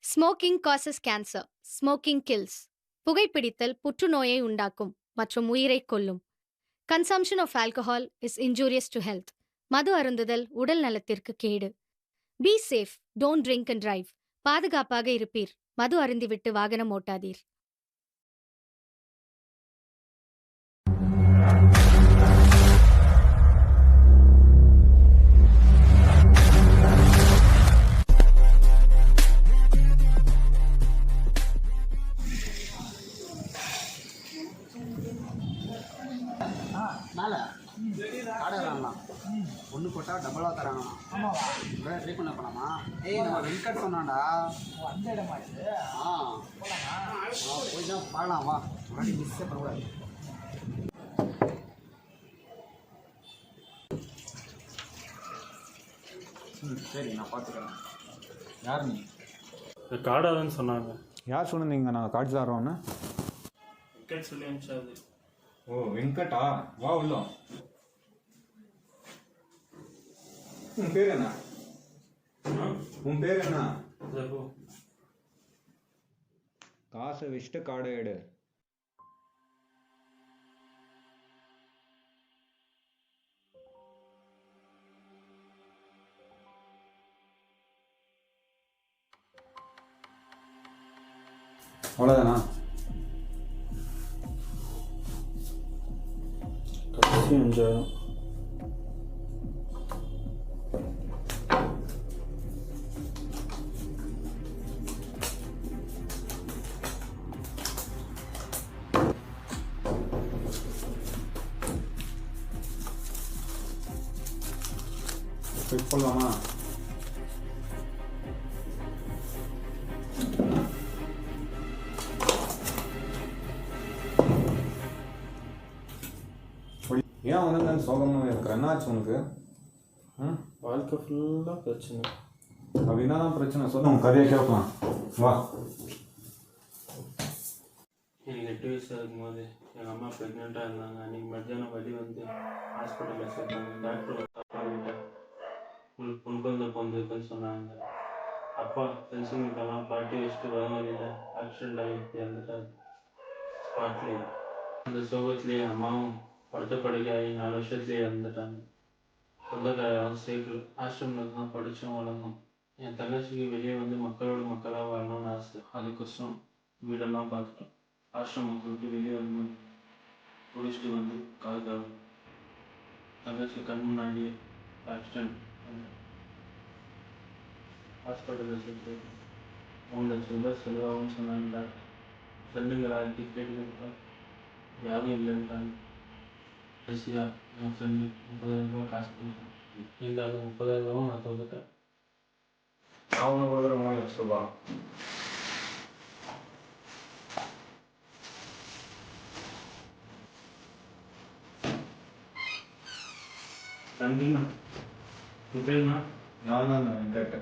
Smoking causes cancer. Smoking kills. புகைப்பிடித்தல் புற்றுநோயை உண்டாக்கும் மற்றும் உயிரைக் கொல்லும். Consumption of alcohol is injurious to health. மது அருந்துதல் உடல் நலத்திற்கு கேடு. Be safe. Don't drink and drive. பாதுகாப்பாக இருப்பீர். மது அருந்திவிட்டு வாகனம் ஓட்டாதீர். மேலே ஆடை வாங்கலாம். ஒன்று போட்டால் டபுளாக தராங்கண்ணா. ஆமாவா? வேறு ட்ரை பண்ண போகலாமா? ஏய் நம்ம வெங்கட் சொன்னான்டா. அந்த இடமா இது? போய் தான் பார்க்கலாம் வா. முன்னாடி மிஸ்ஸே பண்ணக்கூடாது. சரி நான் பார்த்துக்கிறேன். யார் நீ? காடாதுன்னு சொன்னாங்க. யார் சொன்னீங்க நாங்கள் காட்சி தரோன்னு? டிக்கெட் சொல்லி அனுப்பிச்சாது. ஓ வெங்கட்டா, வா உள்ள. உன் பேர் என்ன? உன் பேர் என்ன? காசை வச்சுட்டு காடை எடு. அவ்வளோதானா? கடைசி 5000. செக் பண்ணலாமா? ஏன் உனக்கு சோகமாக இருக்கிற? என்னாச்சு உனக்கு? வாழ்க்கை ஃபுல்லாக பிரச்சனை. அப்படின்னா தான் பிரச்சனை. சொல்ல உன் கதையை கேட்கலாம் வா. எனக்கு 8 வயசு இருக்கும்போது எங்கள் அம்மா ப்ரெக்னெண்ட்டாக இருந்தாங்க. அன்றைக்கி மத்தியானம் வலி வந்து ஹாஸ்பிட்டலில் சேர்த்தாங்க. டாக்டர் அப்பாக்கிட்ட உங்களுக்கு புண்பந்த பொந்துக்குன்னு சொன்னாங்க. அப்பா ஃப்ரெண்ட்ஸுங்கிட்டலாம் பாட்டி வச்சுட்டு வர வழியில் ஆக்சிடென்ட் ஆகி இறந்துட்டாரு ஸ்பாட்லேயே. அந்த சோகத்துலேயே அம்மாவும் படுத்த படுக்கையாகி 4 வருஷத்துலேயே இறந்துட்டாங்க. சொந்தக்காரரும் சேர்க்கல. ஆசிரமில் தான் படித்தோம் வளர்ந்தோம். என் தங்கச்சிக்கு வெளியே வந்து மக்களோட மக்களாக வாழணும்னு ஆசை. அதுக்கோசரம் வீடெல்லாம் பார்த்துட்டோம். ஆசிரமம் விட்டு வெளியே வந்து குடிச்சிட்டு வந்து கால் தங்கச்சி கண் முன்னாடியே ஆக்சிடென்ட் ஹாஸ்பிட்டலில் சேர்த்து 3 லட்ச ரூபாய் செலவாகும்னு சொன்னாங்க டாக்டர். ஃப்ரெண்டுங்களாக டிக்கெட் கொடுத்தாங்க, யாரும் இல்லைன்றாங்க. கடைசியாக என் ஃப்ரெண்டு 30,000 ரூபா காசு கொடுத்தான். இந்த 30,000 ரூபாவும் நான் தோத்துட்டேன். அவனை கொடுக்குற 3 லட்ச ரூபா. நன்றிண்ணா. உன் பேருண்ணா? நான் தான் வெங்கட்.